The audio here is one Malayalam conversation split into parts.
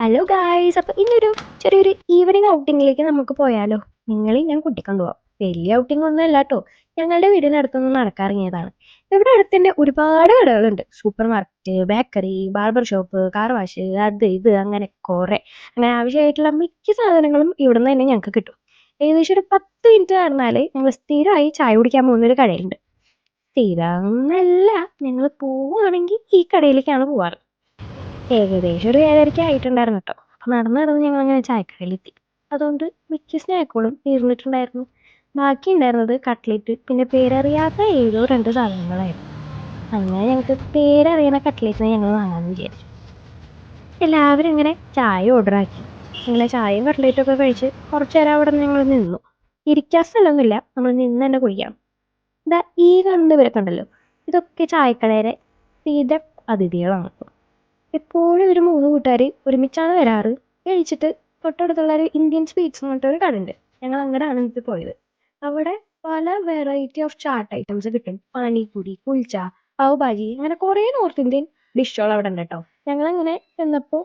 ഹലോ ഗായ്സ്, അപ്പോൾ ഇന്നൊരു ചെറിയൊരു ഈവനിങ് ഔട്ടിങ്ങിലേക്ക് നമുക്ക് പോയാലോ? നിങ്ങളെയും ഞാൻ കൂട്ടിക്കൊണ്ട് പോവാം. വലിയ ഔട്ടിംഗ് ഒന്നും അല്ല കേട്ടോ, ഞങ്ങളുടെ വീടിനടുത്തൊന്നും നടക്കാറിങ്ങിയതാണ്. ഇവിടെ അടുത്ത് തന്നെ ഒരുപാട് കടകളുണ്ട്. Super market, bakery, barber shop, car wash, അത് ഇത് അങ്ങനെ കുറേ. അങ്ങനെ ആവശ്യമായിട്ടുള്ള മിക്ക സാധനങ്ങളും ഇവിടെ നിന്ന് തന്നെ ഞങ്ങൾക്ക് കിട്ടും. ഏകദേശം ഒരു 10 മിനിറ്റ് നടന്നാൽ ഞങ്ങൾ സ്ഥിരമായി ചായ കുടിക്കാൻ പോകുന്നൊരു കടയുണ്ട്. സ്ഥിരം എന്നല്ല, ഞങ്ങൾ പോവുകയാണെങ്കിൽ ഈ കടയിലേക്കാണ് പോവാറ്. ഏകദേശം ഒരു 7:30 ആയിട്ടുണ്ടായിരുന്നു കേട്ടോ. അപ്പം നടന്ന് ഞങ്ങളങ്ങനെ ചായക്കടയിലെത്തി. അതുകൊണ്ട് മിക്ക സ്നാക്കുകളും തീർന്നിട്ടുണ്ടായിരുന്നു. ബാക്കി ഉണ്ടായിരുന്നത് കട്ട്ലേറ്റ്, പിന്നെ പേരറിയാത്ത ഏതോ 2 സാധനങ്ങളായിരുന്നു. അങ്ങനെ ഞങ്ങൾക്ക് പേരറിയണ കട്ട്ലേറ്റിനെ ഞങ്ങൾ വാങ്ങാമെന്ന് വിചാരിച്ചു. എല്ലാവരും ഇങ്ങനെ ചായ ഓർഡറാക്കി. ഞങ്ങൾ ചായയും കട്ട്ലേറ്റും ഒക്കെ കഴിച്ച് കുറച്ച് നേരം അവിടെ ഞങ്ങൾ നിന്നു. ഇരിക്കാൻ സ്ഥലമൊന്നുമില്ല, നമ്മൾ നിന്ന് തന്നെ കുടിക്കണം. ഇതാ ഈ കണ്ടവരൊക്കെ ഉണ്ടല്ലോ, ഇതൊക്കെ ചായക്കടയുടെ സ്ഥിരം അതിഥികളാണ്. എപ്പോഴും ഒരു 3 കൂട്ടുകാർ ഒരുമിച്ചാണ് വരാറ്. കഴിച്ചിട്ട് തൊട്ടടുത്തുള്ള ഒരു ഇന്ത്യൻ സ്വീറ്റ്സ് എന്ന് പറഞ്ഞിട്ടൊരു കടയുണ്ട്. ഞങ്ങൾ അങ്ങോട്ടാണ് ഇത് പോയത്. അവിടെ പല വെറൈറ്റി ഓഫ് ചാട്ട് ഐറ്റംസ് കിട്ടും. പാനിപൂരി, കുൽച്ച, പാവ് ഭാജി, അങ്ങനെ കുറേ നോർത്ത് ഇന്ത്യൻ ഡിഷുകൾ അവിടെ ഉണ്ട് കേട്ടോ. ഞങ്ങളങ്ങനെ ചെന്നപ്പോൾ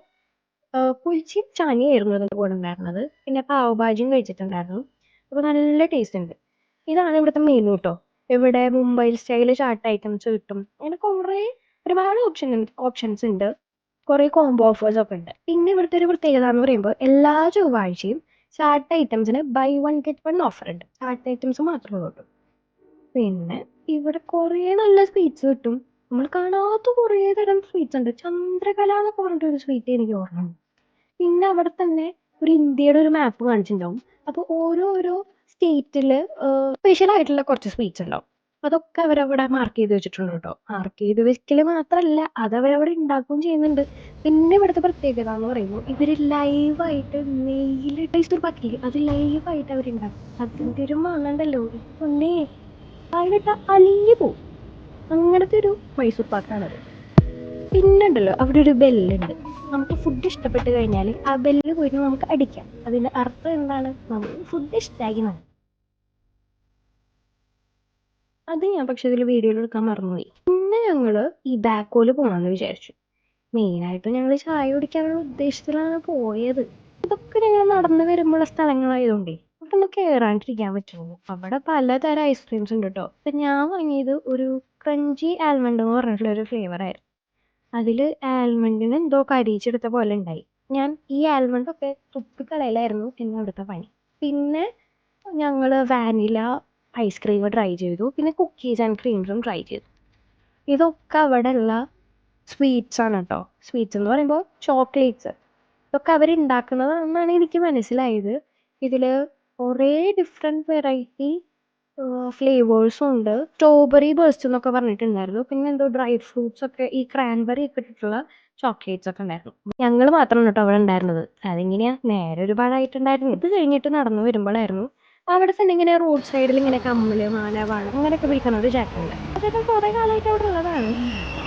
കുൽച്ചയും ചാനിയായിരുന്നു അതിൻ്റെ കൂടെ ഉണ്ടായിരുന്നത്. പിന്നെ പാവ് ഭാജിയും കഴിച്ചിട്ടുണ്ടായിരുന്നു. അപ്പോൾ നല്ല ടേസ്റ്റ് ഉണ്ട്. ഇതാണ് ഇവിടുത്തെ മെനു കേട്ടോ. ഇവിടെ മുംബൈ സ്റ്റൈൽ ചാട്ട് ഐറ്റംസ് കിട്ടും. അങ്ങനെ ഒരുപാട് ഓപ്ഷൻസ് ഉണ്ട്. കുറേ കോംബോ ഓഫേഴ്സ് ഒക്കെ ഉണ്ട്. പിന്നെ ഇവിടുത്തെ ഒരു പ്രത്യേകത എന്ന് പറയുമ്പോൾ എല്ലാ ചൊവ്വാഴ്ചയും ചാട്ട് ഐറ്റംസിന് ബൈ 1 ഗെറ്റ് 1 ഓഫർ ഉണ്ട്. ചാട്ട് ഐറ്റംസ് മാത്രമേ കിട്ടും. പിന്നെ ഇവിടെ കുറേ നല്ല സ്വീറ്റ്സ് കിട്ടും. നമ്മൾ കാണാത്ത കുറേ തരം സ്വീറ്റ്സ് ഉണ്ട്. ചന്ദ്രകല എന്നൊക്കെ പറഞ്ഞിട്ടൊരു സ്വീറ്റ് എനിക്ക് ഓർമ്മയുണ്ട്. പിന്നെ അവിടെ തന്നെ ഒരു ഇന്ത്യയുടെ ഒരു മാപ്പ് കാണിച്ചിട്ടുണ്ടാവും. അപ്പോൾ ഓരോ സ്റ്റേറ്റിൽ സ്പെഷ്യൽ ആയിട്ടുള്ള കുറച്ച് സ്വീറ്റ്സ് ഉണ്ടാവും. അതൊക്കെ അവരവിടെ മാർക്ക് ചെയ്ത് വെച്ചിട്ടുണ്ട് കേട്ടോ. മാർക്ക് ചെയ്ത് വെക്കൽ മാത്രമല്ല, അത് അവരവിടെ ഉണ്ടാക്കുകയും ചെയ്യുന്നുണ്ട്. പിന്നെ ഇവിടുത്തെ പ്രത്യേകത എന്ന് പറയുമ്പോൾ ഇവർ ലൈവായിട്ട് നെയ്യിലിട്ട് മൈസൂർ പാക്കില്ലേ, അത് ലൈവായിട്ട് അവരുണ്ടാക്കും. അതിൻ്റെ ഒരു മണമുണ്ടല്ലോ, ഒന്നേ അതിലിട്ട് അലിഞ്ഞു പോവും. അങ്ങനത്തെ ഒരു മൈസൂർ പാക്കാണത്. പിന്നെ ഉണ്ടല്ലോ, അവിടെ ഒരു ബെല്ലുണ്ട്. നമുക്ക് ഫുഡ് ഇഷ്ടപ്പെട്ട് കഴിഞ്ഞാൽ ആ ബെല്ല് പോയിട്ട് നമുക്ക് അടിക്കാം. അതിൻ്റെ അർത്ഥം എന്താണ്? നമുക്ക് ഫുഡ് ഇഷ്ടമായി. അത് ഞാൻ പക്ഷെ ഇതിൽ വീഡിയോയിൽ എടുക്കാൻ മറന്നുപോയി. പിന്നെ ഞങ്ങൾ ഈ ബാക്കോല് പോകണമെന്ന് വിചാരിച്ചു. മെയിനായിട്ട് ഞങ്ങൾ ചായ കുടിക്കാനുള്ള ഉദ്ദേശത്തിലാണ് പോയത്. ഇതൊക്കെ ഞങ്ങൾ നടന്നു വരുമ്പോഴുള്ള സ്ഥലങ്ങളായതുകൊണ്ടേ അവിടെ ഒന്ന് കയറാണ്ടിരിക്കാൻ പറ്റുള്ളൂ. അവിടെ പലതരം ഐസ്ക്രീംസ് ഉണ്ട് കേട്ടോ. അപ്പം ഞാൻ വാങ്ങിയത് ഒരു ക്രഞ്ചി ആൽമണ്ട് എന്ന് പറഞ്ഞിട്ടുള്ള ഒരു ഫ്ലേവർ ആയിരുന്നു. അതിൽ ആൽമണ്ടിന് എന്തോ കരിയിച്ചെടുത്ത പോലെ ഉണ്ടായി. ഞാൻ ഈ ആൽമണ്ടൊക്കെ തുപ്പിക്കളയിലായിരുന്നു എന്നെ അവിടുത്തെ പണി. പിന്നെ ഞങ്ങൾ വാനില ഐസ്ക്രീം ട്രൈ ചെയ്തു. പിന്നെ കുക്കീസ് ആൻഡ് ക്രീംസും ട്രൈ ചെയ്തു. ഇതൊക്കെ അവിടെ ഉള്ള സ്വീറ്റ്സ് ആണ് കേട്ടോ. സ്വീറ്റ്സ് എന്ന് പറയുമ്പോൾ ചോക്ലേറ്റ്സ്. ഇതൊക്കെ അവരുണ്ടാക്കുന്നതാണെന്നാണ് എനിക്ക് മനസ്സിലായത്. ഇതിൽ കുറേ ഡിഫറെൻറ്റ് വെറൈറ്റി ഫ്ലേവേഴ്സും ഉണ്ട്. സ്ട്രോബെറി ബേസ്റ്റ് എന്നൊക്കെ പറഞ്ഞിട്ടുണ്ടായിരുന്നു. പിന്നെ എന്തോ ഡ്രൈ ഫ്രൂട്ട്സ് ഒക്കെ, ഈ ക്രാൻബെറി ഒക്കെ ഇട്ടിട്ടുള്ള ചോക്ലേറ്റ്സ് ഒക്കെ ഉണ്ടായിരുന്നു. ഞങ്ങൾ മാത്രമാണ് കേട്ടോ അവിടെ ഉണ്ടായിരുന്നത്. അതിങ്ങനെയാ നേരെ ഒരുപാടായിട്ടുണ്ടായിരുന്നു. ഇത് കഴിഞ്ഞിട്ട് നടന്നു വരുമ്പോഴായിരുന്നു അവിടെ തന്നെ ഇങ്ങനെ റോഡ് സൈഡിൽ ഇങ്ങനെ കമ്മല്, മാല, വള അങ്ങനെയൊക്കെ വിൽക്കുന്നത് ചേട്ടനുണ്ട്. അതൊക്കെ കുറേ കാലമായിട്ട് അവിടെ ഉള്ളതാണ്.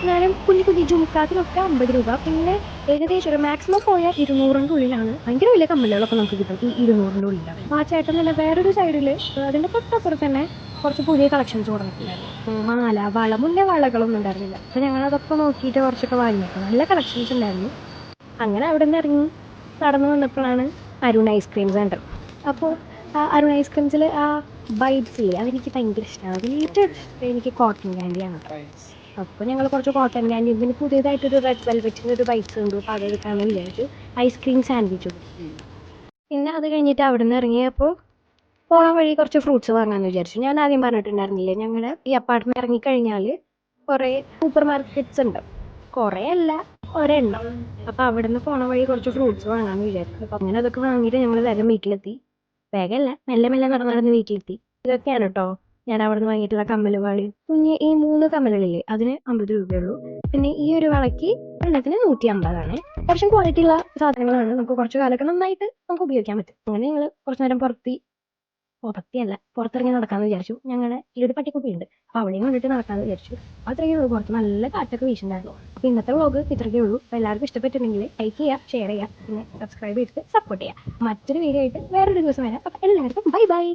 എന്നാലും കുഞ്ഞു ജുംക്കാത്തിനൊക്കെ 50 രൂപ. പിന്നെ ഏകദേശം ഒരു മാക്സിമം പോയാൽ 200ൻ്റെ ഉള്ളിലാണ്. ഭയങ്കര വലിയ കമ്മലുകളൊക്കെ നമുക്ക് കിട്ടും ഈ 200ൻ്റെ ഉള്ളിലാണ്. ആ ചേട്ടൻ തന്നെ വേറൊരു സൈഡിൽ അതിൻ്റെ തൊട്ടപ്പുറത്ത് തന്നെ കുറച്ച് പുതിയ കളക്ഷൻസ് കൊടുത്തിട്ടുണ്ടായിരുന്നു. മാല, വള, മുന്നേ വളകളൊന്നും ഉണ്ടായിരുന്നില്ല. അപ്പോൾ ഞങ്ങളതൊക്കെ നോക്കിയിട്ട് കുറച്ചൊക്കെ വാങ്ങിയിട്ട് നല്ല കളക്ഷൻസ് ഉണ്ടായിരുന്നു. അങ്ങനെ അവിടെ നിന്ന് ഇറങ്ങി നടന്നു വന്നപ്പോഴാണ് അരുൺ ഐസ്ക്രീം സെൻ്റർ. അപ്പോൾ ആ അരുൺ ഐസ്ക്രീംസിൽ ആ ബൈറ്റ്സ് ഇല്ലേ, അതെനിക്ക് ഭയങ്കര ഇഷ്ടമാണ്. അത് ഏറ്റവും ഇഷ്ടം എനിക്ക് കോട്ടൺ ക്യാൻഡിയാണ്. അപ്പോൾ ഞങ്ങൾ കുറച്ച് കോട്ടൺ ക്യാൻഡിയും പിന്നെ പുതിയതായിട്ടൊരു റെഡ് വെൽവെറ്റിൻ്റെ ഒരു ബൈറ്റ്സ് ഉണ്ട്. അപ്പോൾ അതെടുക്കാമെന്ന് വിചാരിച്ചു. ഐസ്ക്രീം സാൻഡ്വിച്ചും. പിന്നെ അത് കഴിഞ്ഞിട്ട് അവിടെ നിന്ന് ഇറങ്ങിയപ്പോൾ പോകാൻ വഴി കുറച്ച് ഫ്രൂട്ട്സ് വാങ്ങാമെന്ന് വിചാരിച്ചു. ഞാൻ ആദ്യം പറഞ്ഞിട്ടുണ്ടായിരുന്നില്ലേ, ഞങ്ങൾ ഈ അപ്പാർട്ട്മെൻറ്റ് ഇറങ്ങിക്കഴിഞ്ഞാൽ കുറേ സൂപ്പർ മാർക്കറ്റ്സ് ഉണ്ട്. കുറേ അല്ല, ഒരെണ്ണം. അപ്പോൾ അവിടെ നിന്ന് പോണ വഴി കുറച്ച് ഫ്രൂട്ട്സ് വാങ്ങാമെന്ന് വിചാരിച്ചു. അപ്പോൾ അങ്ങനെ അതൊക്കെ വാങ്ങിയിട്ട് ഞങ്ങൾ വേഗം വീട്ടിലെത്തി. വേഗമല്ല, മെല്ലെ നടന്ന് വീട്ടിലെത്തി. ഇതൊക്കെയാണ് കേട്ടോ ഞാൻ അവിടെ നിന്ന് വാങ്ങിയിട്ടുള്ള കമ്മൽ, വളി. ഈ 3 കമ്മലുകളില്ലേ, അതിന് 50 രൂപയുള്ളൂ. പിന്നെ ഈ ഒരു വളയ്ക്ക് എണ്ണത്തിന് 150 കുറച്ചും ക്വാളിറ്റി ഉള്ള സാധനങ്ങളാണ്. നമുക്ക് കുറച്ച് കാലമൊക്കെ നന്നായിട്ട് നമുക്ക് ഉപയോഗിക്കാൻ പറ്റും. അങ്ങനെ ഞങ്ങൾ കുറച്ച് നേരം പുറത്തിറങ്ങി നടക്കാമെന്ന് വിചാരിച്ചു. ഞങ്ങളുടെ ഈ ഒരു പട്ടിക്കുട്ടിയുണ്ട്, അപ്പോൾ അവിടെയും കൊണ്ടിട്ട് നടക്കാമെന്ന് വിചാരിച്ചു. അത്രയേ ഉള്ളൂ. പുറത്ത് നല്ല കാറ്റൊക്കെ വീശുന്നുണ്ടായിരുന്നു. അപ്പോൾ ഇന്നത്തെ വ്ളോഗ് ഇത്രയൊക്കെ ഉള്ളൂ. അപ്പോൾ എല്ലാവർക്കും ഇഷ്ടപ്പെട്ടിട്ടുണ്ടെങ്കിൽ ലൈക്ക് ചെയ്യുക, ഷെയർ ചെയ്യുക, പിന്നെ സബ്സ്ക്രൈബ് ചെയ്തിട്ട് സപ്പോർട്ട് ചെയ്യുക. മറ്റൊരു വീഡിയോ ആയിട്ട് വേറൊരു ദിവസം വരാം. അപ്പോൾ എല്ലാവർക്കും ബൈ.